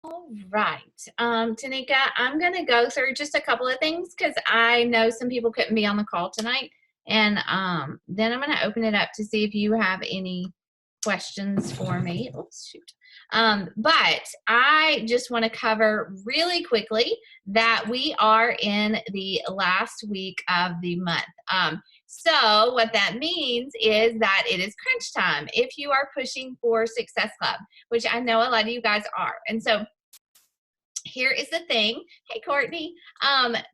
All right. Tanika, I'm going to go through just a couple of things because I know some people couldn't be on the call tonight. And then I'm going to open it up to see if you have any questions for me. Oops, shoot. But I just want to cover really quickly that we are in the last week of the month. So what that means is that it is crunch time if you are pushing for Success Club, which I know a lot of you guys are. And so here is the thing. Hey, Courtney.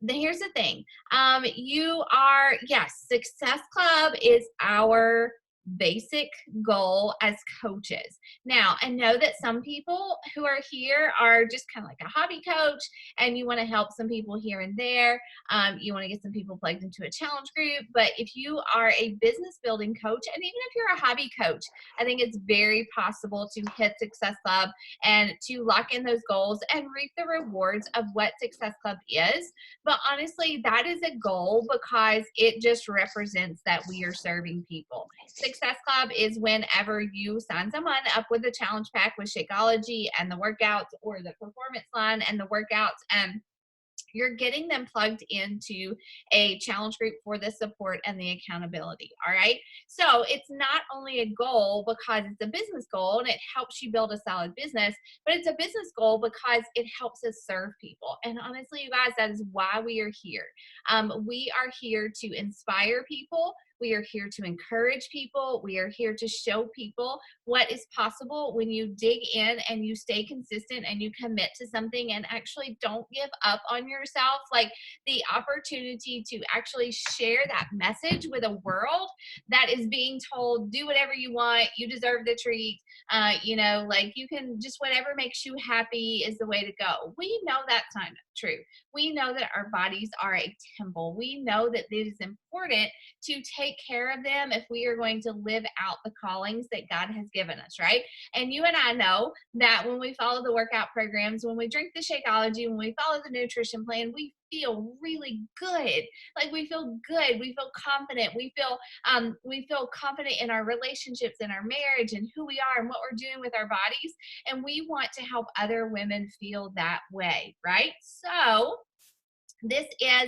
Here's the thing. Yes, Success Club is our basic goal as coaches. Now, I know that some people who are here are just kind of like a hobby coach and you want to help some people here and there. You want to get some people plugged into a challenge group. But if you are a business building coach, and even if you're a hobby coach, I think it's very possible to hit Success Club and to lock in those goals and reap the rewards of what Success Club is. But honestly, that is a goal because it just represents that we are serving people. Success Club is whenever you sign someone up with a challenge pack with Shakeology and the workouts, or the performance line and the workouts, and you're getting them plugged into a challenge group for the support and the accountability. All right. So it's not only a goal because it's a business goal and it helps you build a solid business, but it's a business goal because it helps us serve people. And honestly, you guys, that is why we are here. We are here to inspire people. We are here to encourage people. We are here to show people what is possible when you dig in and you stay consistent and you commit to something and actually don't give up on yourself. Like the opportunity to actually share that message with a world that is being told, do whatever you want, you deserve the treat. Like you can just, whatever makes you happy is the way to go. We know that's not true. We know that our bodies are a temple. We know that it is important to take care of them if we are going to live out the callings that God has given us, right? And you and I know that when we follow the workout programs, when we drink the Shakeology, when we follow the nutrition plan, we feel really good. Like we feel good. We feel confident. We feel confident in our relationships, in our marriage, and who we are and what we're doing with our bodies. And we want to help other women feel that way, right? So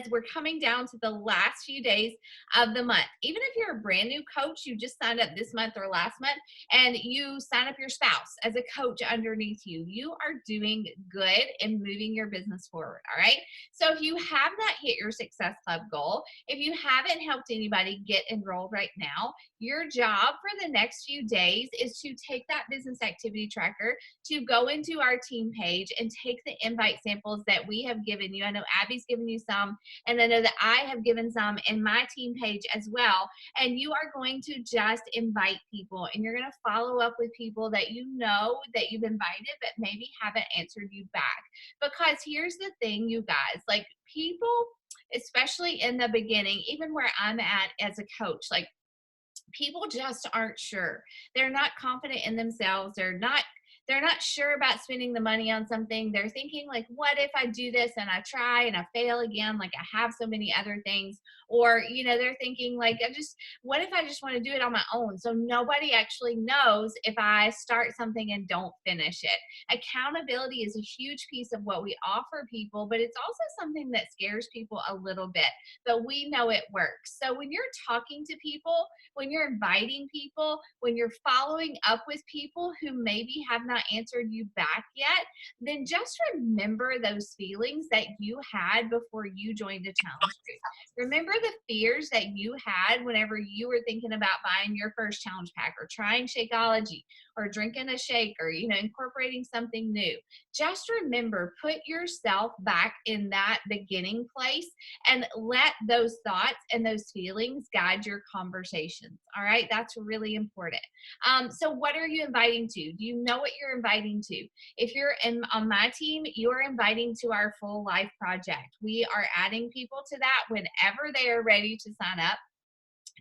we're coming down to the last few days of the month. Even if you're a brand new coach, you just signed up this month or last month, and you sign up your spouse as a coach underneath you, you are doing good in moving your business forward. All right. So if you have not hit your Success Club goal, if you haven't helped anybody get enrolled right now, your job for the next few days is to take that business activity tracker, to go into our team page and take the invite samples that we have given you. I know Abby's given you some, and I know that I have given some in my team page as well. And you are going to just invite people, and you're going to follow up with people that you know that you've invited but maybe haven't answered you back. Because here's the thing, you guys, like people, especially in the beginning, even where I'm at as a coach, like people just aren't sure. They're not confident in themselves. They're not sure about spending the money on something. They're thinking like, what if I do this and I try and I fail again? Like I have so many other things. Or, they're thinking like, what if I just want to do it on my own? So nobody actually knows if I start something and don't finish it. Accountability is a huge piece of what we offer people, but it's also something that scares people a little bit, but we know it works. So when you're talking to people, when you're inviting people, when you're following up with people who maybe have not answered you back yet, then just remember those feelings that you had before you joined a challenge group. Remember the fears that you had whenever you were thinking about buying your first challenge pack or trying Shakeology or drinking a shake or, incorporating something new. Just remember, put yourself back in that beginning place and let those thoughts and those feelings guide your conversations. All right. That's really important. So what are you inviting to? Do you know what you're inviting to? If you're on my team, you're inviting to our Full Life Project. We are adding people to that whenever they are ready to sign up.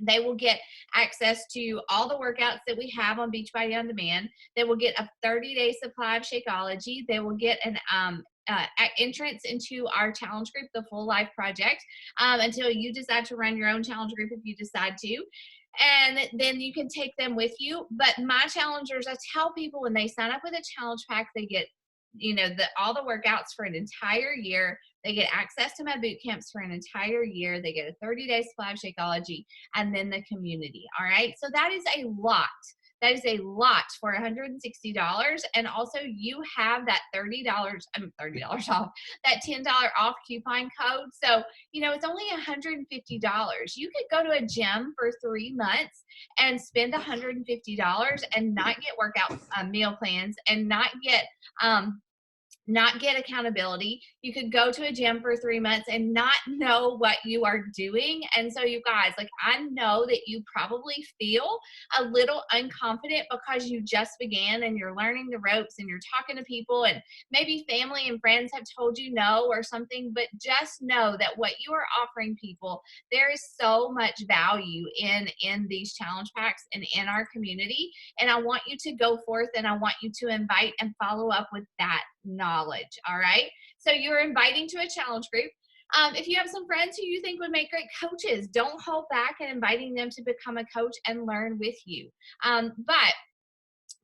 They will get access to all the workouts that we have on Beachbody On Demand. They will get a 30-day supply of Shakeology. They will get an entrance into our challenge group, the Full Life Project, until you decide to run your own challenge group if you decide to. And then you can take them with you. But my challengers, I tell people when they sign up with a challenge pack, they get all the workouts for an entire year. They get access to my boot camps for an entire year. They get a 30-day supply of Shakeology, and then the community. All right. So that is a lot. That is a lot for $160. And also you have that $30 off, that $10 off coupon code. So, it's only $150. You could go to a gym for 3 months and spend $150 and not get workout meal plans and not get accountability. You could go to a gym for 3 months and not know what you are doing. And so you guys, like, I know that you probably feel a little unconfident because you just began and you're learning the ropes and you're talking to people, and maybe family and friends have told you no or something, but just know that what you are offering people, there is so much value in these challenge packs and in our community. And I want you to go forth, and I want you to invite and follow up with that knowledge. All right. So you're inviting to a challenge group. If you have some friends who you think would make great coaches, don't hold back in inviting them to become a coach and learn with you. But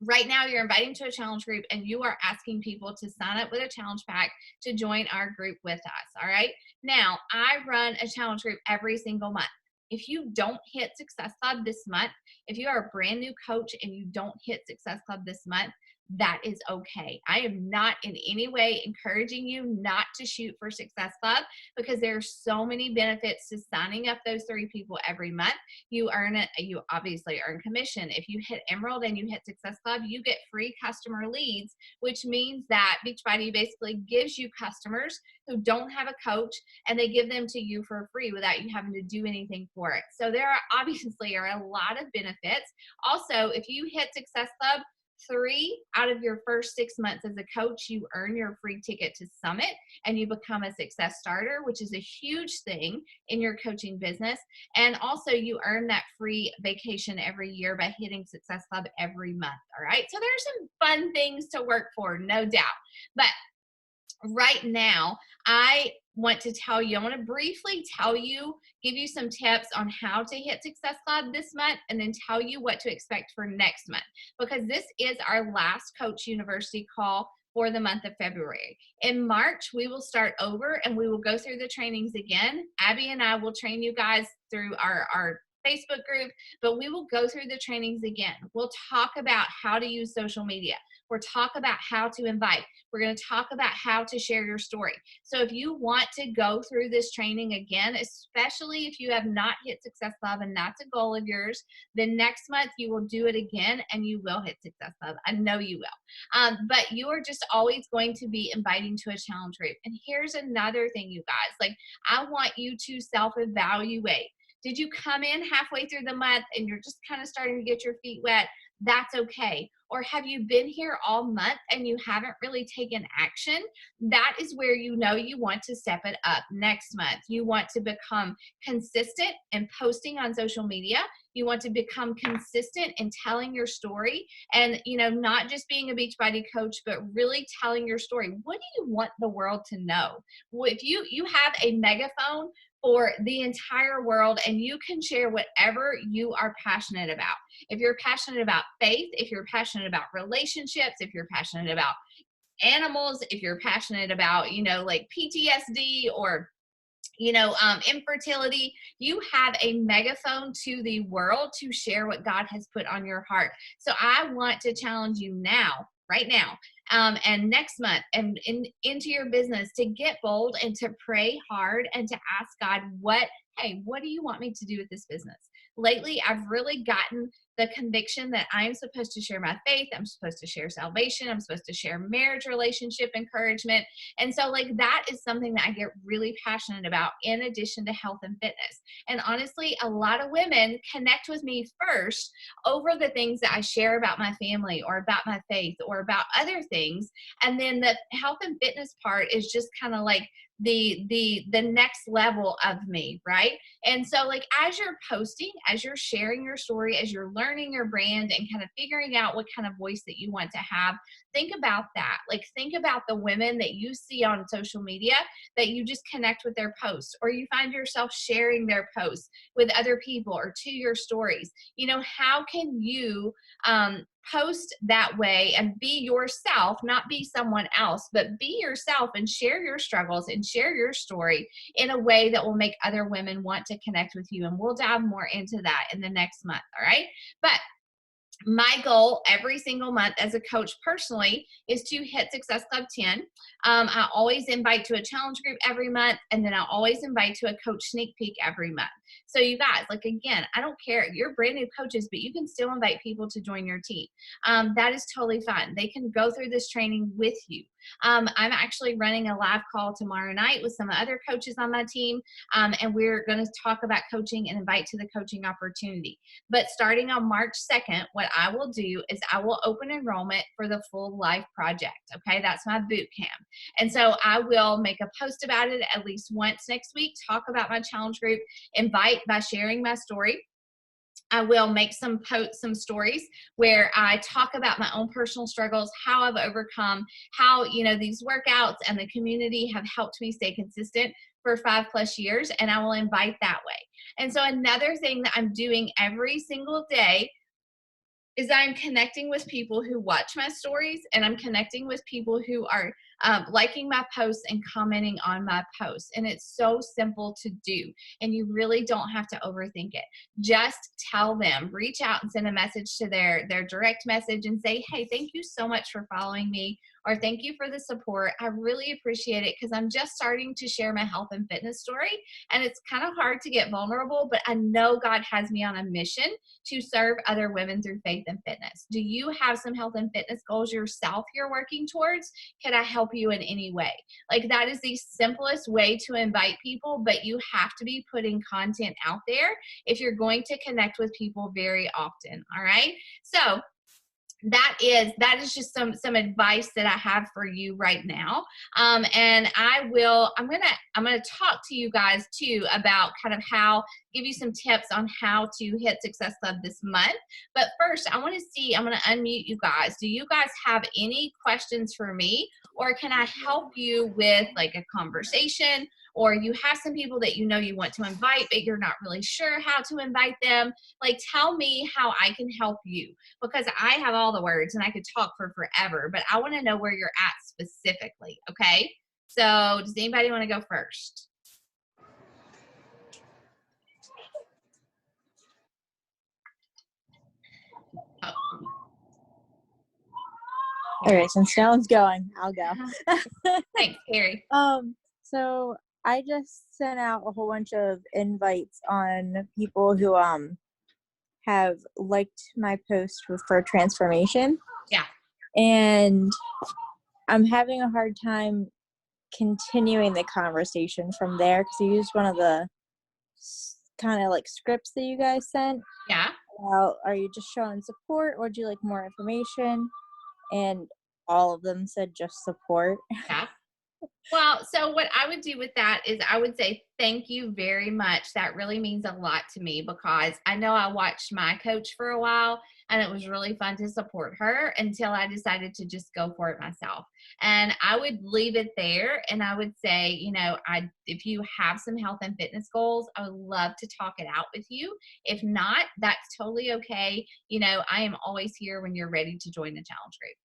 right now you're inviting to a challenge group, and you are asking people to sign up with a challenge pack to join our group with us. All right. Now I run a challenge group every single month. If you don't hit Success Club this month, if you are a brand new coach and you don't hit Success Club this month, that is okay. I am not in any way encouraging you not to shoot for Success Club, because there are so many benefits to signing up those 3 people every month. You obviously earn commission. If you hit Emerald and you hit Success Club, you get free customer leads, which means that Beachbody basically gives you customers who don't have a coach, and they give them to you for free without you having to do anything for it. So there are obviously a lot of benefits. Also, if you hit Success Club, 3 out of your first 6 months as a coach, you earn your free ticket to Summit and you become a success starter, which is a huge thing in your coaching business. And also you earn that free vacation every year by hitting Success Club every month. All right. So there's some fun things to work for, no doubt. But right now, I want to briefly give you some tips on how to hit Success Club this month, and then tell you what to expect for next month, because this is our last Coach University call for the month of February. In March, we will start over and we will go through the trainings again. Abby and I will train you guys through our Facebook group, but we will go through the trainings again. We'll talk about how to use social media. We'll talk about how to invite. We're going to talk about how to share your story. So if you want to go through this training again, especially if you have not hit Success Club and that's a goal of yours, then next month you will do it again and you will hit Success Club. I know you will. But you are just always going to be inviting to a challenge group. And here's another thing, you guys. Like, I want you to self-evaluate. Did you come in halfway through the month and you're just kind of starting to get your feet wet? That's okay. Or have you been here all month and you haven't really taken action? That is where you know you want to step it up next month. You want to become consistent in posting on social media. You want to become consistent in telling your story, and not just being a Beachbody coach, but really telling your story. What do you want the world to know? If you have a megaphone for the entire world, and you can share whatever you are passionate about. If you're passionate about faith, if you're passionate about relationships, if you're passionate about animals, if you're passionate about, like PTSD or infertility, you have a megaphone to the world to share what God has put on your heart. So I want to challenge you now, right now, and next month, and into your business, to get bold and to pray hard and to ask God, what do you want me to do with this business? Lately, I've really gotten the conviction that I'm supposed to share my faith. I'm supposed to share salvation. I'm supposed to share marriage, relationship, encouragement. And so that is something that I get really passionate about, in addition to health and fitness. And honestly, a lot of women connect with me first over the things that I share about my family or about my faith or about other things. And then the health and fitness part is just kind of like the next level of me, right? And so as you're posting, as you're sharing your story, as you're learning your brand and kind of figuring out what kind of voice that you want to have, think about that. Think about the women that you see on social media that you just connect with their posts, or you find yourself sharing their posts with other people or to your stories. How can you post that way and be yourself, not be someone else, but be yourself and share your struggles and share your story in a way that will make other women want to connect with you. And we'll dive more into that in the next month. All right. But my goal every single month as a coach personally is to hit Success Club 10. I always invite to a challenge group every month, and then I always invite to a coach sneak peek every month. So you guys, like, again, I don't care. You're brand new coaches, but you can still invite people to join your team. That is totally fun. They can go through this training with you. I'm actually running a live call tomorrow night with some other coaches on my team, and we're going to talk about coaching and invite to the coaching opportunity. But starting on March 2nd, what I will do is I will open enrollment for the Full Life Project. Okay, that's my boot camp. And so I will make a post about it at least once next week, talk about my challenge group, invite by sharing my story. I will make some stories where I talk about my own personal struggles, how I've overcome, how, these workouts and the community have helped me stay consistent for 5+ years, and I will invite that way. And so another thing that I'm doing every single day is I'm connecting with people who watch my stories, and I'm connecting with people who are liking my posts and commenting on my posts. And it's so simple to do, and you really don't have to overthink it. Just tell them, reach out and send a message to their direct message and say, hey, thank you so much for following me, or thank you for the support. I really appreciate it, because I'm just starting to share my health and fitness story, and it's kind of hard to get vulnerable, but I know God has me on a mission to serve other women through faith and fitness. Do you have some health and fitness goals yourself you're working towards? Can I help you in any way? Like, that is the simplest way to invite people, but you have to be putting content out there if you're going to connect with people very often. All right. So that is just some advice that I have for you right now. And I'm gonna talk to you guys too about kind of how, give you some tips on how to hit Success Club this month. But first, I'm gonna unmute you guys. Do you guys have any questions for me, or can I help you with like a conversation? Or you have some people that you want to invite, but you're not really sure how to invite them. Like, tell me how I can help you, because I have all the words and I could talk for forever, but I want to know where you're at specifically. Okay. So does anybody want to go first? Oh. All right, since no one's going, I'll go. Thanks, Carrie. So I just sent out a whole bunch of invites on people who have liked my post for transformation. Yeah. And I'm having a hard time continuing the conversation from there, because I used one of the kind of like scripts that you guys sent. Yeah. Well, are you just showing support, or do you like more information? And all of them said just support. Yeah. Well, so what I would do with that is I would say, thank you very much. That really means a lot to me, because I know I watched my coach for a while, and it was really fun to support her until I decided to just go for it myself. And I would leave it there. And I would say, if you have some health and fitness goals, I would love to talk it out with you. If not, that's totally okay. I am always here when you're ready to join the challenge group.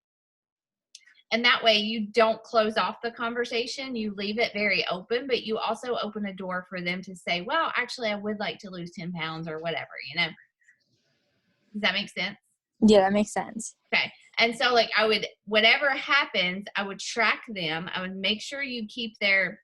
And that way you don't close off the conversation. You leave it very open, but you also open a door for them to say, well, actually, I would like to lose 10 pounds or whatever, Does that make sense? Yeah, that makes sense. Okay. And so whatever happens, I would track them. I would make sure you keep their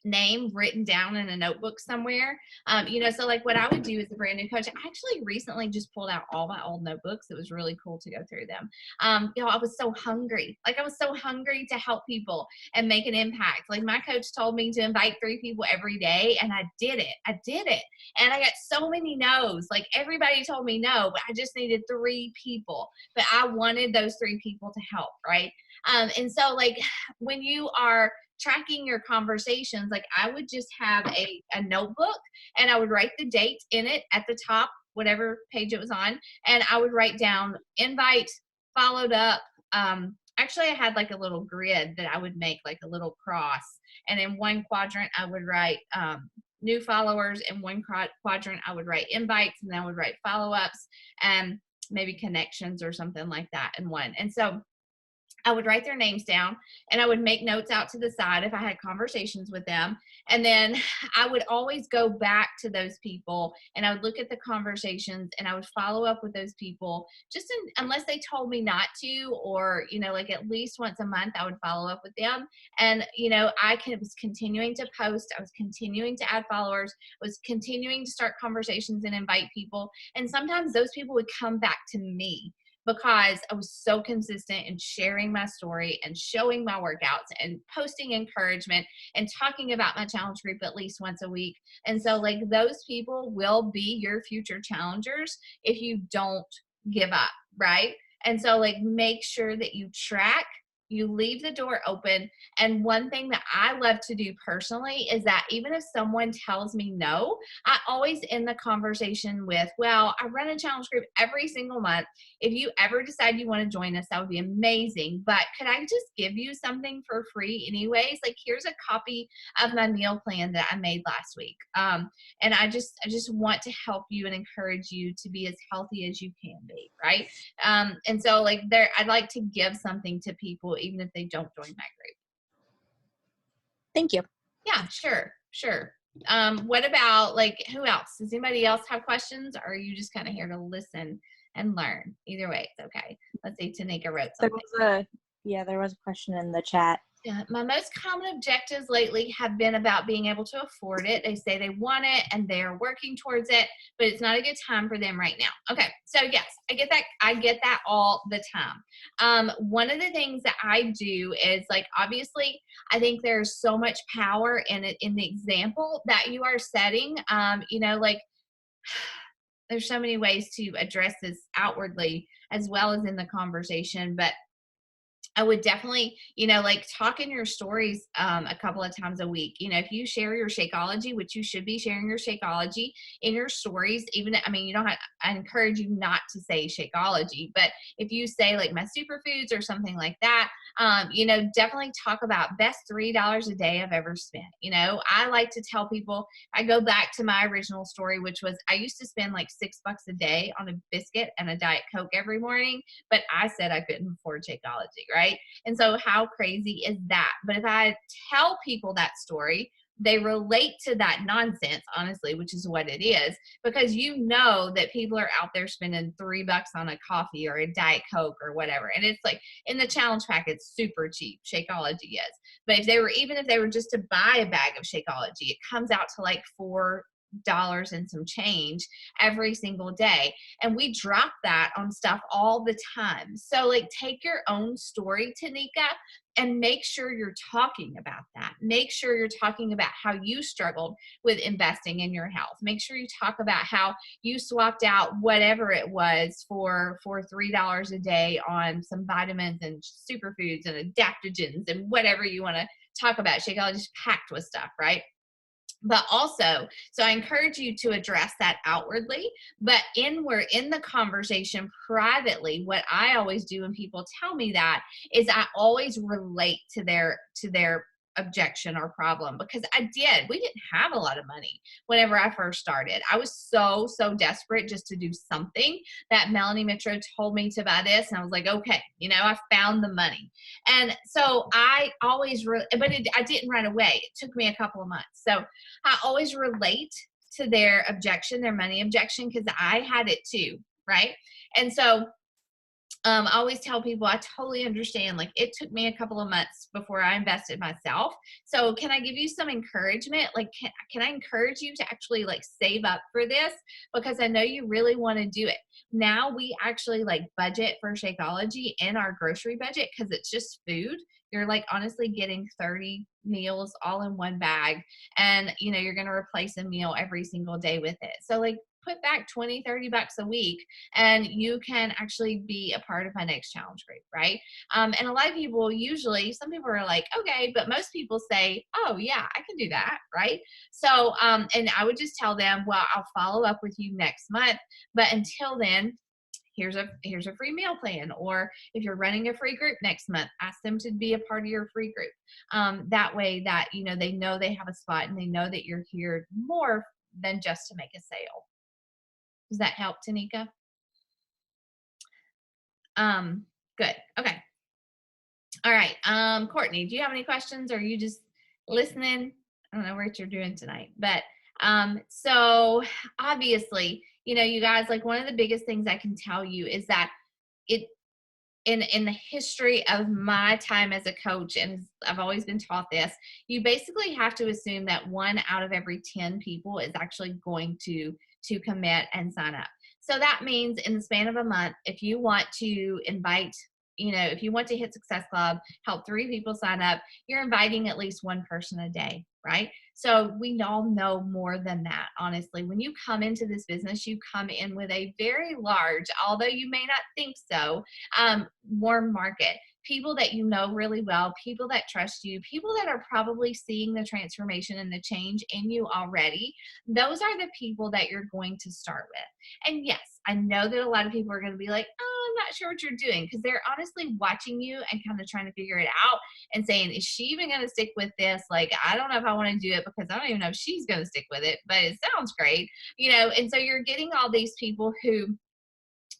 name written down in a notebook somewhere. So like what I would do as a brand new coach, I actually recently just pulled out all my old notebooks. It was really cool to go through them. I was so hungry. I was so hungry to help people and make an impact. Like, my coach told me to invite 3 people every day, and I did it. And I got so many no's. Like, everybody told me no, but I just needed 3 people. But I wanted those 3 people to help, right? And so like when you are tracking your conversations, like, I would just have a notebook, and I would write the date in it at the top, whatever page it was on, and I would write down invite, followed up. Actually, I had like a little grid that I would make, like a little cross, and in one quadrant I would write new followers, in one quadrant I would write invites, and then I would write follow-ups. And maybe connections or something like that in one. And so I would write their names down and I would make notes out to the side if I had conversations with them. And then I would always go back to those people and I would look at the conversations and I would follow up with those people just unless they told me not to, or, like at least once a month, I would follow up with them. And, was continuing to post, I was continuing to add followers, was continuing to start conversations and invite people. And sometimes those people would come back to me because I was so consistent in sharing my story and showing my workouts and posting encouragement and talking about my challenge group at least once a week. And so, like, those people will be your future challengers if you don't give up, right? And so, like, make sure that you track, you leave the door open. And one thing that I love to do personally is that even if someone tells me no, I always end the conversation with, well, I run a challenge group every single month. If you ever decide you want to join us, that would be amazing. But could I just give you something for free anyways? Like, here's a copy of my meal plan that I made last week. And I just want to help you and encourage you to be as healthy as you can be, right? And so, like, I'd like to give something to people even if they don't join my group. Thank you. Yeah, sure. What about, like, who else? Does anybody else have questions, or are you just kind of here to listen and learn? Either way, it's okay. Let's see, Tanika wrote something. There was a question in the chat. Yeah, my most common objectives lately have been about being able to afford it. They say they want it and they're working towards it, but it's not a good time for them right now. Okay, so yes, I get that. I get that all the time. One of the things that I do is, like, obviously, I think there's so much power in it, in the example that you are setting. Like, there's so many ways to address this outwardly as well as in the conversation, but I would definitely, like, talk in your stories a couple of times a week. If you share your Shakeology, which you should be sharing your Shakeology in your stories, you don't have, I encourage you not to say Shakeology, but if you say, like, my superfoods or something like that, definitely talk about best $3 a day I've ever spent. I like to tell people, I go back to my original story, which was I used to spend like $6 a day on a biscuit and a Diet Coke every morning, but I said I couldn't afford Shakeology, right? And so how crazy is that? But if I tell people that story, they relate to that nonsense, honestly, which is what it is, because that people are out there spending $3 on a coffee or a Diet Coke or whatever. And it's like, in the challenge pack, it's super cheap. Shakeology is. But even if they were just to buy a bag of Shakeology, it comes out to like $4 and some change every single day. And we drop that on stuff all the time. So, like, take your own story, Tanika, and make sure you're talking about that. Make sure you're talking about how you struggled with investing in your health. Make sure you talk about how you swapped out whatever it was for $3 a day on some vitamins and superfoods and adaptogens and whatever you want to talk about. Shakeology is packed with stuff, right? But also, so I encourage you to address that outwardly, but we're in the conversation privately. What I always do when people tell me that is I always relate to their objection or problem, because we didn't have a lot of money whenever I first started. I was so desperate just to do something that Melanie Mitro told me to buy this, and I was like, okay, I found the money. And so I always I didn't right away. It took me a couple of months. So I always relate to their objection, their money objection, because I had it too, right? And so I always tell people I totally understand. Like, it took me a couple of months before I invested myself. So can I give you some encouragement? Like, can I encourage you to actually, like, save up for this? Because I know you really want to do it. Now we actually, like, budget for Shakeology in our grocery budget because it's just food. You're, like, honestly getting 30 meals all in one bag, and you're going to replace a meal every single day with it. So, like, put back $20-30 a week and you can actually be a part of my next challenge group, right? And a lot of people, some people are like, okay, but most people say, oh yeah, I can do that, right? So, and I would just tell them, well, I'll follow up with you next month, but until then, here's a free meal plan. Or if you're running a free group next month, ask them to be a part of your free group. That way that, they know they have a spot and they know that you're here more than just to make a sale. Does that help, Tanika? Good. Okay. All right. Courtney, do you have any questions, or are you just listening? I don't know what you're doing tonight, but so obviously, you guys, like, one of the biggest things I can tell you is that it in the history of my time as a coach, and I've always been taught this, you basically have to assume that 1 out of every 10 people is actually going to commit and sign up. So that means in the span of a month, if you want to invite, if you want to hit Success Club, help 3 people sign up, you're inviting at least 1 person a day, right? So we all know more than that, honestly. When you come into this business, you come in with a very large, although you may not think so, warm market. People that you know really well, people that trust you, people that are probably seeing the transformation and the change in you already. Those are the people that you're going to start with. And yes, I know that a lot of people are going to be like, oh, I'm not sure what you're doing, because they're honestly watching you and kind of trying to figure it out and saying, is she even going to stick with this? Like, I don't know if I want to do it, because I don't even know if she's going to stick with it, but it sounds great, And so you're getting all these people who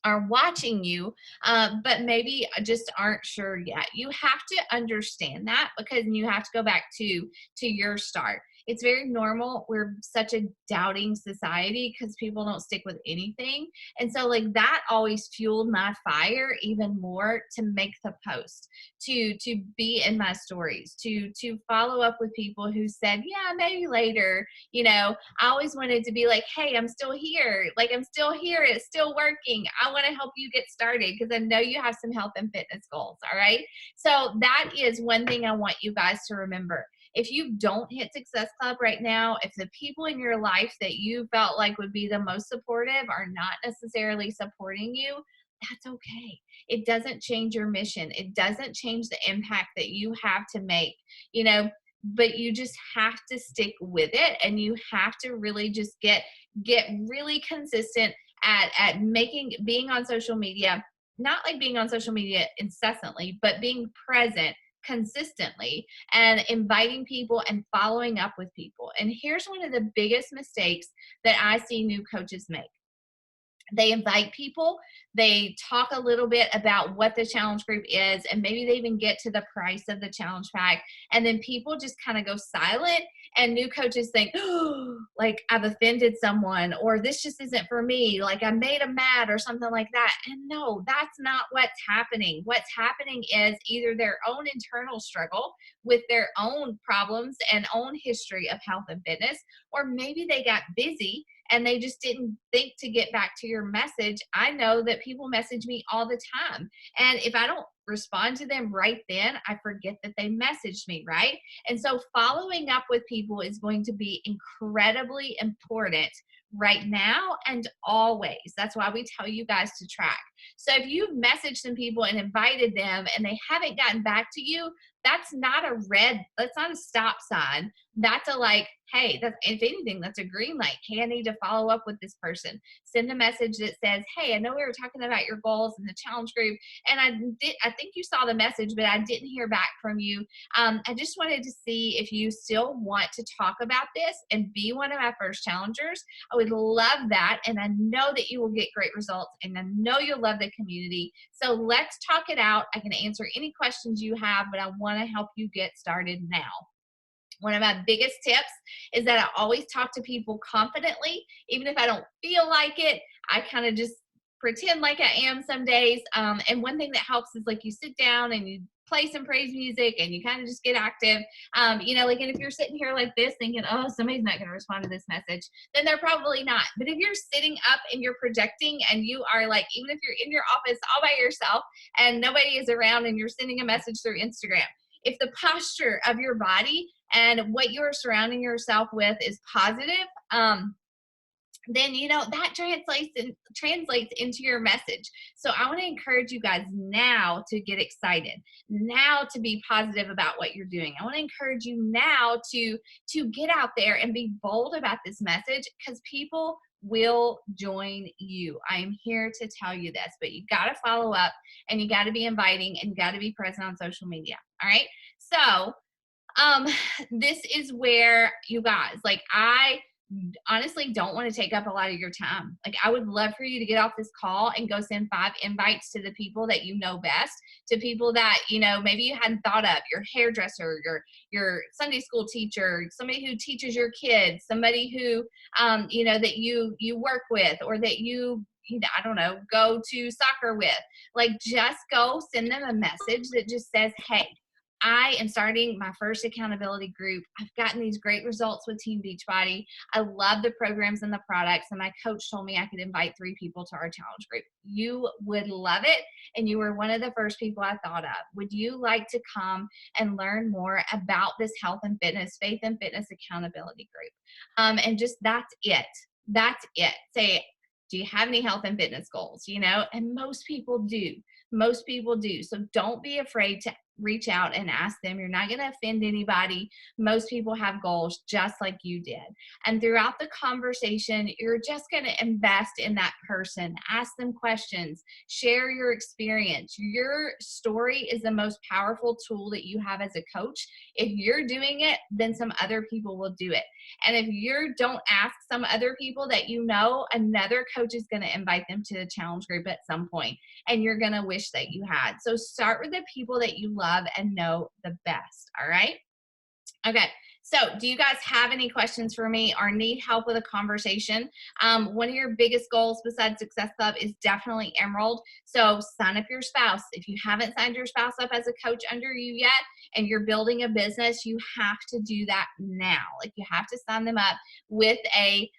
are watching you, but maybe just aren't sure yet. You have to understand that, because you have to go back to your start. It's very normal. We're such a doubting society because people don't stick with anything. And so, like, that always fueled my fire even more to make the post, to be in my stories, to follow up with people who said, yeah, maybe later. I always wanted to be like, hey, I'm still here. Like, I'm still here. It's still working. I want to help you get started because I know you have some health and fitness goals. All right. So that is one thing I want you guys to remember. If you don't hit Success Club right now, if the people in your life that you felt like would be the most supportive are not necessarily supporting you, that's okay. It doesn't change your mission. It doesn't change the impact that you have to make. But you just have to stick with it, and you have to really just get really consistent at being on social media, not like being on social media incessantly, but being present consistently and inviting people and following up with people. And here's one of the biggest mistakes that I see new coaches make. They invite people, they talk a little bit about what the challenge group is, and maybe they even get to the price of the challenge pack, and then people just kind of go silent, and new coaches think, oh, like, I've offended someone, or this just isn't for me, like I made them mad or something like that. And no, that's not what's happening. What's happening is either their own internal struggle with their own problems and own history of health and fitness, or maybe they got busy and they just didn't think to get back to your message. I know that people message me all the time, and if I don't respond to them right then, I forget that they messaged me, right? And so following up with people is going to be incredibly important right now and always. That's why we tell you guys to track. So if you've messaged some people and invited them and they haven't gotten back to you, that's not a stop sign. That's a, like, hey, that's, if anything, that's a green light. Hey, I need to follow up with this person. Send a message that says, hey, I know we were talking about your goals in the challenge group, and I think you saw the message, but I didn't hear back from you. I just wanted to see if you still want to talk about this and be one of my first challengers. I would love that, and I know that you will get great results, and I know you'll love the community. So let's talk it out. I can answer any questions you have, but I want to help you get started now. One of my biggest tips is that I always talk to people confidently. Even if I don't feel like it, I kind of just pretend like I am some days. And one thing that helps is, like, you sit down and you play some praise music and you kind of just get active. Like, and if you're sitting here like this thinking, oh, somebody's not going to respond to this message, then they're probably not. But if you're sitting up and you're projecting and you are, like, even if you're in your office all by yourself and nobody is around and you're sending a message through Instagram, if the posture of your body and what you're surrounding yourself with is positive, then that translates into your message. So I want to encourage you guys now to get excited, now to be positive about what you're doing. I want to encourage you now to get out there and be bold about this message, because people will join you. I am here to tell you this, but you got to follow up, and you got to be inviting, and you got to be present on social media. All right. So this is where, you guys, like, I honestly don't want to take up a lot of your time. Like, I would love for you to get off this call and go send 5 invites to the people that you know best, to people that, you know, maybe you hadn't thought of, your hairdresser, your Sunday school teacher, somebody who teaches your kids, somebody who, you know, that you work with, or that you know, I don't know, go to soccer with. Like, just go send them a message that just says, hey, I am starting my first accountability group. I've gotten these great results with Team Beachbody. I love the programs and the products, and my coach told me I could invite 3 people to our challenge group. You would love it, and you were one of the first people I thought of. Would you like to come and learn more about this health and fitness, faith and fitness accountability group? And just, that's it. That's it. Say, do you have any health and fitness goals? You know, and most people do. Most people do. So don't be afraid to reach out and ask them. You're not going to offend anybody. Most people have goals just like you did. And throughout the conversation, you're just going to invest in that person. Ask them questions. Share your experience. Your story is the most powerful tool that you have as a coach. If you're doing it, then some other people will do it. And if you don't ask some other people that you know, another coach is going to invite them to the challenge group at some point, and you're going to wish that you had. So start with the people that you love and know the best. All right. Okay. So do you guys have any questions for me or need help with a conversation? One of your biggest goals besides Success Club is definitely Emerald. So sign up your spouse. If you haven't signed your spouse up as a coach under you yet, and you're building a business, you have to do that now. Like, you have to sign them up with a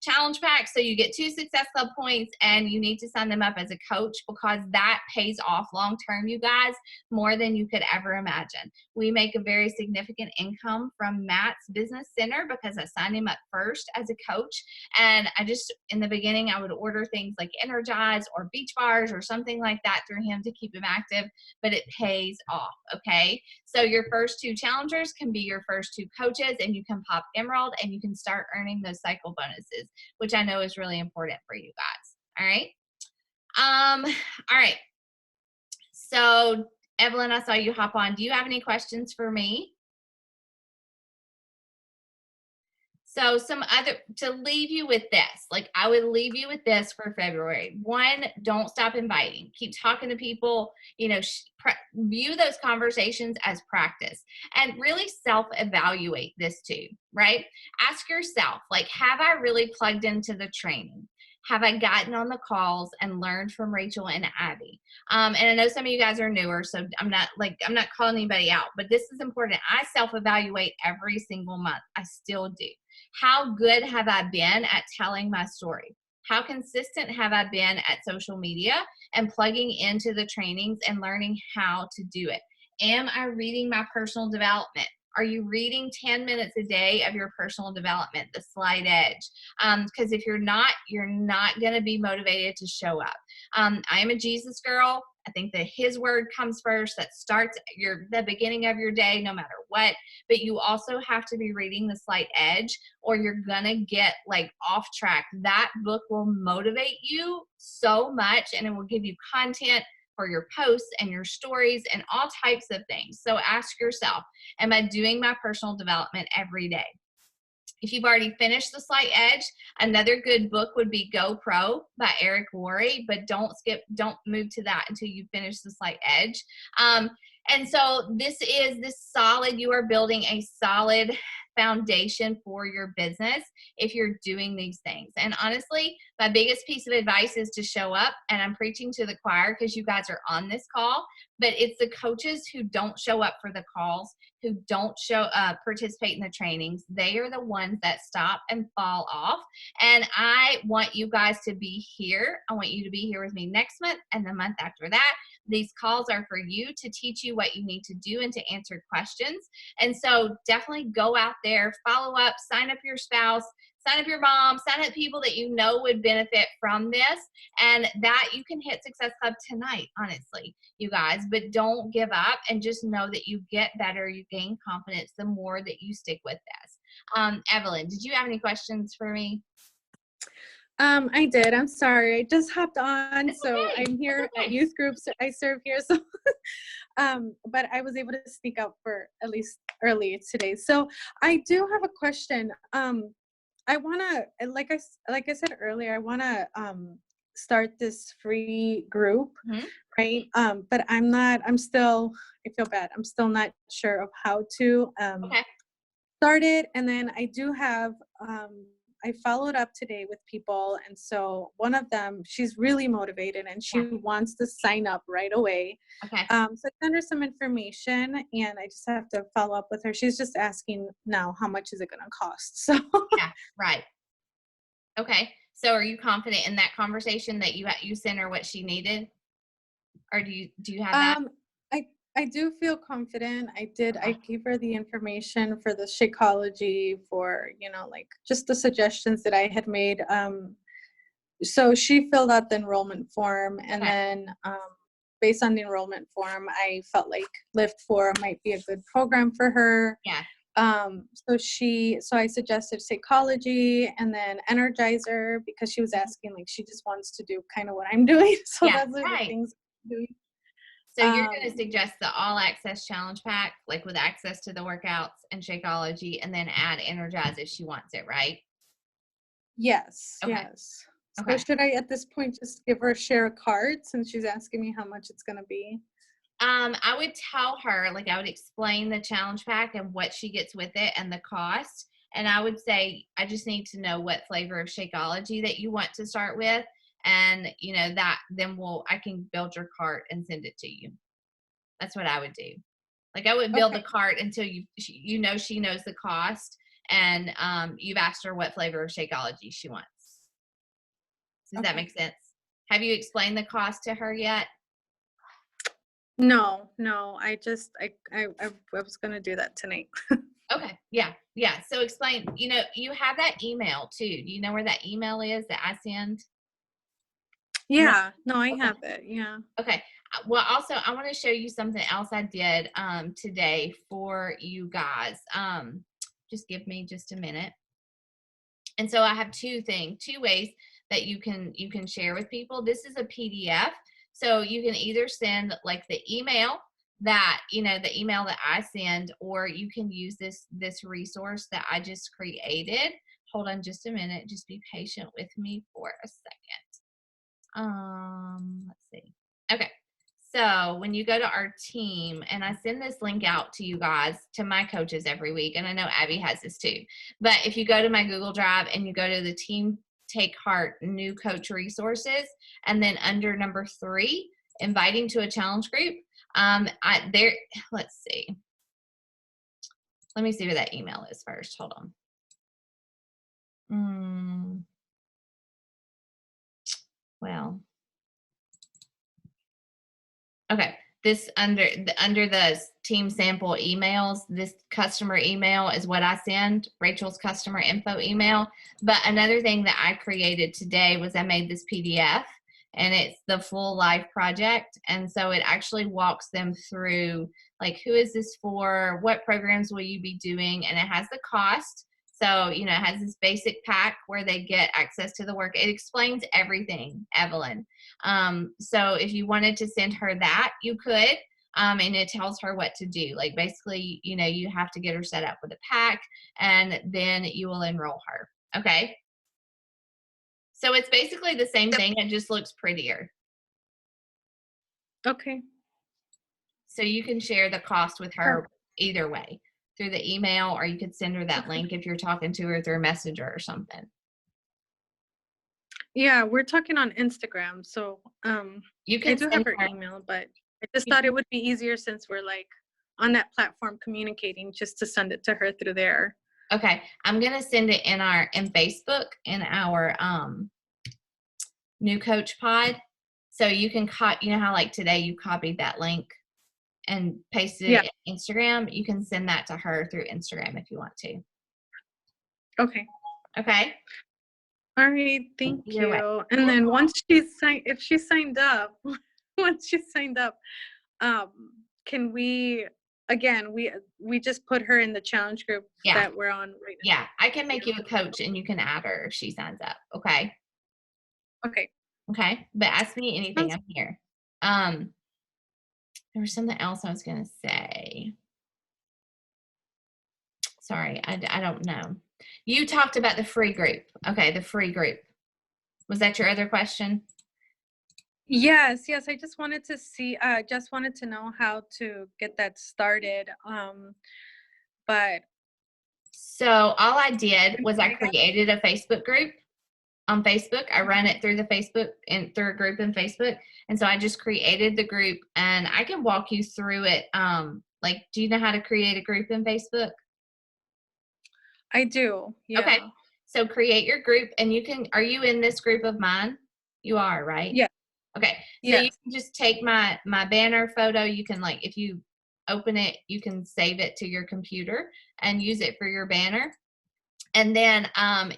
challenge pack. So you get 2 Success Club points, and you need to sign them up as a coach, because that pays off long term, you guys, more than you could ever imagine. We make a very significant income from Matt's business center because I signed him up first as a coach. And I just, in the beginning, I would order things like Energize or Beach Bars or something like that through him to keep him active, but it pays off. Okay. So your first 2 challengers can be your first 2 coaches, and you can pop Emerald, and you can start earning those cycle bonuses, which I know is really important for you guys. All right. All right. So Evelyn, I saw you hop on. Do you have any questions for me? So to leave you with this, like, I would leave you with this for February. 1, don't stop inviting. Keep talking to people, you know, view those conversations as practice, and really self-evaluate this too, right? Ask yourself, like, have I really plugged into the training? Have I gotten on the calls and learned from Rachel and Abby? And I know some of you guys are newer, so I'm not calling anybody out, but this is important. I self-evaluate every single month. I still do. How good have I been at telling my story? How consistent have I been at social media and plugging into the trainings and learning how to do it? Am I reading my personal development? Are you reading 10 minutes a day of your personal development, the Slight Edge? Because if you're not going to be motivated to show up. I am a Jesus girl. I think that his word comes first. That starts the beginning of your day, no matter what. But you also have to be reading the Slight Edge, or you're gonna get like off track. That book will motivate you so much, and it will give you content for your posts and your stories and all types of things. So ask yourself, am I doing my personal development every day? If you've already finished the Slight Edge, another good book would be Go Pro by Eric Worre, but don't move to that until you finish the Slight Edge. And so you are building a solid foundation for your business if you're doing these things. And honestly, my biggest piece of advice is to show up, and I'm preaching to the choir because you guys are on this call, but it's the coaches who don't show up for the calls, who don't participate in the trainings. They are the ones that stop and fall off. And I want you guys to be here. I want you to be here with me next month and the month after that. These calls are for you to teach you what you need to do and to answer questions. And so definitely go out there, follow up, sign up your spouse, sign up your mom, sign up people that you know would benefit from this, and that you can hit Success Club tonight, honestly, you guys. But don't give up, and just know that you get better, you gain confidence the more that you stick with this. Evelyn, did you have any questions for me? I did. I'm sorry. I just hopped on. It's so okay. I'm here at youth groups. I serve here. So, but I was able to speak out for at least early today. So I do have a question. I wanna, like I said earlier, I wanna start this free group, Mhm. right? But I'm still, I feel bad. I'm still not sure of how to Okay. start it. And then I do have I followed up today with people, and so one of them, she's really motivated and she Yeah. wants to sign up right away. Okay. So I sent her some information, and I just have to follow up with her. She's just asking now, how much is it going to cost? So Yeah. Right. Okay. So are you confident in that conversation that you sent her what she needed? Or do you have that? Um, I do feel confident. I Okay. gave her the information for the Shakeology, for, like, just the suggestions that I had made. So she filled out the enrollment form, and Okay. then based on the enrollment form, I felt like Lift 4 might be a good program for her. Yeah. So I suggested Shakeology and then Energizer, because she was asking, like, she just wants to do kind of what I'm doing. So Yeah. those are the Right. things I'm doing. So you're going to Um, suggest the all access challenge pack, like with access to the workouts and Shakeology, and then add Energize if she wants it, right? Yes, Okay. yes. So Okay. should I at this point just give her a share a card, since she's asking me how much it's gonna be? I would tell her, like, I would explain the challenge pack and what she gets with it and the cost. And I would say, I just need to know what flavor of Shakeology that you want to start with. And, that then I can build your cart and send it to you. That's what I would do. Like, I would build the Okay, cart until she knows the cost, and you've asked her what flavor of Shakeology she wants. Does that okay. make sense? Have you explained the cost to her yet? No, no, I was gonna do that tonight. Okay. Yeah. Yeah. So explain, you have that email too. Do you know where that email is that I send? No. Yeah, no, I Okay. have it, yeah. Okay. Well, also, I want to show you something else I did today for you guys. Just give me just a minute. And so I have two ways that you can share with people. This is a PDF. So you can either send like the email that I send, or you can use this resource that I just created. Hold on just a minute. Just be patient with me for a second. Let's see. Okay. So when you go to our team, and I send this link out to you guys, to my coaches every week, and I know Abby has this too. But if you go to my Google Drive and you go to the Team Take Heart new coach resources, and then under number 3, inviting to a challenge group, let's see. Let me see where that email is first. Hold on. Well, okay. This under the team sample emails, this customer email is what I send, Rachel's customer info email. But another thing that I created today was I made this PDF, and it's the full life project. And so it actually walks them through, like, who is this for? What programs will you be doing? And it has the cost. So, it has this basic pack where they get access to the work. It explains everything, Evelyn. So if you wanted to send her that, you could. And it tells her what to do. Like, basically, you have to get her set up with a pack, and then you will enroll her. Okay. So it's basically the same thing. It just looks prettier. Okay, So you can share the cost with her perfect. either way, through the email, or you could send her that Okay. link if you're talking to her through Messenger or something. Yeah, we're talking on Instagram, so, You I can do have send her her. email, but I just thought it would be easier, since we're, like, on that platform communicating, just to send it to her through there. Okay, I'm gonna send it in Facebook, in our new coach pod. So you can how like today you copied that link and pasted Yeah, it in Instagram. You can send that to her through Instagram if you want to. okay. Okay. All right, thank Either way. you. And then once she's signed, if she signed up, once she signed up, can we, again, we just put her in the challenge group Yeah. that we're on right Yeah. I can now? make you a coach and you can add her if she signs up. Okay. Okay. Okay. But ask me anything. Sounds, I'm here. Um, there was something else I was gonna say. Sorry, I don't know. You talked about the free group. Okay, the free group. Was that your other question? Yes, I just wanted to see, just wanted to know how to get that started. But So all I did was I created a Facebook group on Facebook. I run it through the Facebook and through a group in Facebook. And so I just created the group, and I can walk you through it. Like, do you know how to create a group in Facebook? I do, Okay. yeah. So create your group, and are you in this group of mine? You are, right? Yeah, Okay. So you yes. can just take my banner photo. You can, like, if you open it, you can save it to your computer and use it for your banner. And then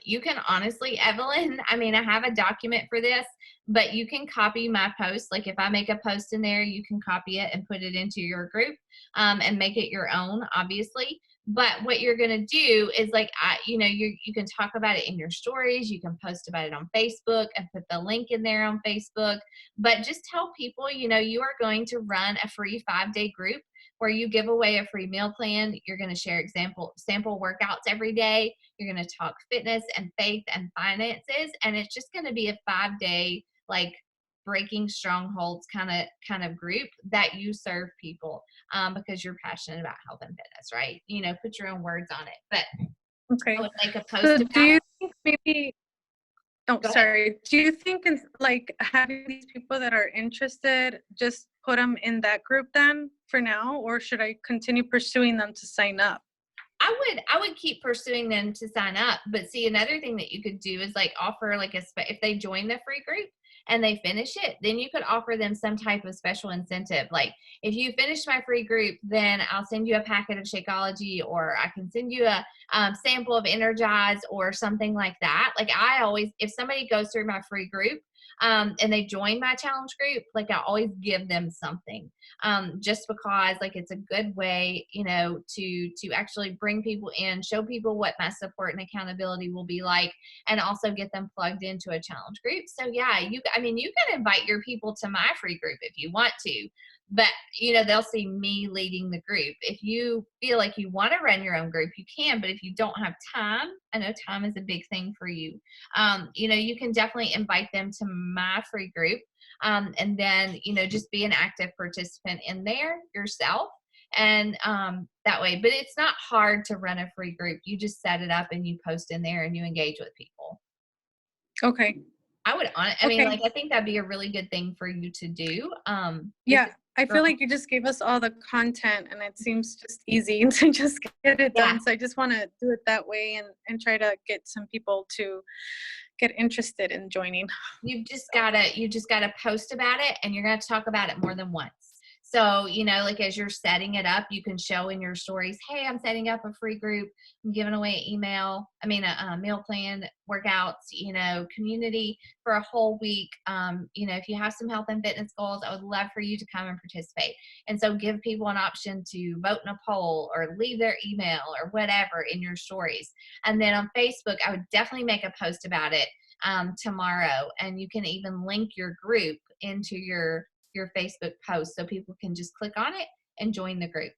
you can honestly, Evelyn, I mean, I have a document for this, but you can copy my post. Like if I make a post in there, you can copy it and put it into your group and make it your own, obviously. But what you're going to do is like, you can talk about it in your stories. You can post about it on Facebook and put the link in there on Facebook. But just tell people, you are going to run a free 5-day group where you give away a free meal plan. You're going to share sample workouts every day. You're going to talk fitness and faith and finances. And it's just going to be a 5-day, like, breaking strongholds kind of group that you serve people because you're passionate about health and fitness, right? Put your own words on it. But I Okay. would make a post So about do you it. think maybe, oh, Go ahead. sorry. Do you think in, like, having these people that are interested, just put them in that group then for now, or should I continue pursuing them to sign up? I would keep pursuing them to sign up. But see, another thing that you could do is like offer like if they join the free group and they finish it, then you could offer them some type of special incentive. Like if you finish my free group, then I'll send you a packet of Shakeology, or I can send you a sample of Energize or something like that. Like I always, if somebody goes through my free group and they join my challenge group, like I always give them something just because like it's a good way, to actually bring people in, show people what my support and accountability will be like, and also get them plugged into a challenge group. So yeah, you can invite your people to my free group if you want to, but they'll see me leading the group. If you feel like you want to run your own group, you can, but if you don't have time, I know time is a big thing for you. You can definitely invite them to my free group. And then, just be an active participant in there yourself. And that way, but it's not hard to run a free group. You just set it up and you post in there and you engage with people. Okay. Like, I think that'd be a really good thing for you to do. Yeah, I feel like you just gave us all the content and it seems just easy to just get it done. Yeah. So I just want to do it that way and try to get some people to get interested in joining. You just gotta post about it, and you're gonna talk about it more than once. So, like as you're setting it up, you can show in your stories, hey, I'm setting up a free group. I'm giving away a meal plan, workouts, community for a whole week. If you have some health and fitness goals, I would love for you to come and participate. And so give people an option to vote in a poll or leave their email or whatever in your stories. And then on Facebook, I would definitely make a post about it tomorrow. And you can even link your group into your Facebook post so people can just click on it and join the group.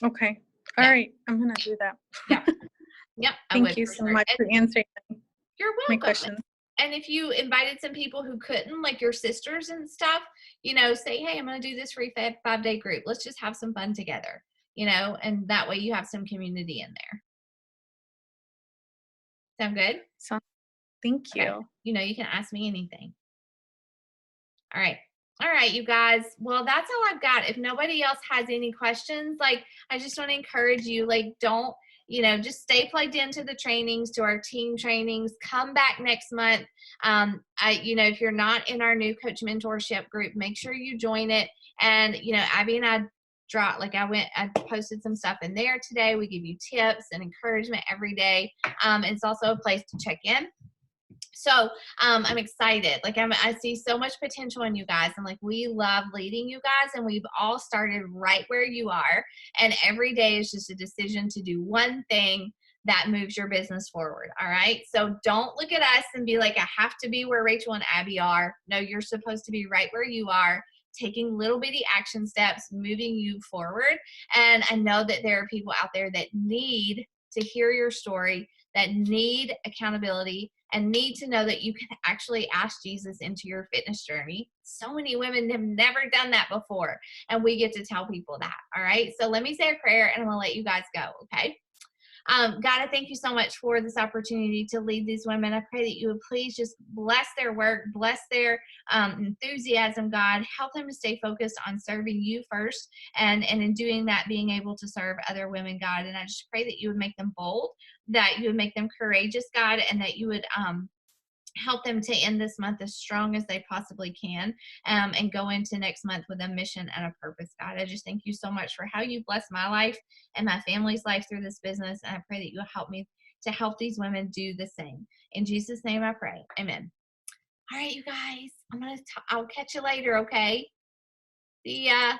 Okay. All right. I'm going to do that. Yeah. Yep. Thank you so much for answering You're my welcome. questions. And if you invited some people who couldn't, like your sisters and stuff, say, hey, I'm going to do this free 5-day group. Let's just have some fun together, and that way you have some community in there. Sound good? Thank you. Okay. You can ask me anything. All right, you guys. Well, that's all I've got. If nobody else has any questions, like, I just want to encourage you, like, don't, just stay plugged into the trainings, to our team trainings. Come back next month. If you're not in our new coach mentorship group, make sure you join it. And, Abby and I I posted some stuff in there today. We give you tips and encouragement every day. It's also a place to check in. So I'm excited. Like I see so much potential in you guys, and like we love leading you guys, and we've all started right where you are. And every day is just a decision to do one thing that moves your business forward. All right. So don't look at us and be like, I have to be where Rachel and Abby are. No, you're supposed to be right where you are, taking little bitty action steps, moving you forward. And I know that there are people out there that need to hear your story, that need accountability and need to know that you can actually ask Jesus into your fitness journey. So many women have never done that before, and we get to tell people that. All right. So let me say a prayer and I'm going to let you guys go. Okay. God, I thank you so much for this opportunity to lead these women. I pray that you would please just bless their work, bless their enthusiasm, God. Help them to stay focused on serving you first, and in doing that, being able to serve other women, God. And I just pray that you would make them bold, that you would make them courageous, God, and that you would help them to end this month as strong as they possibly can, and go into next month with a mission and a purpose, God. I just thank you so much for how you bless my life and my family's life through this business. And I pray that you'll help me to help these women do the same. In Jesus' name I pray. Amen. All right, you guys, I'll catch you later, okay? See ya.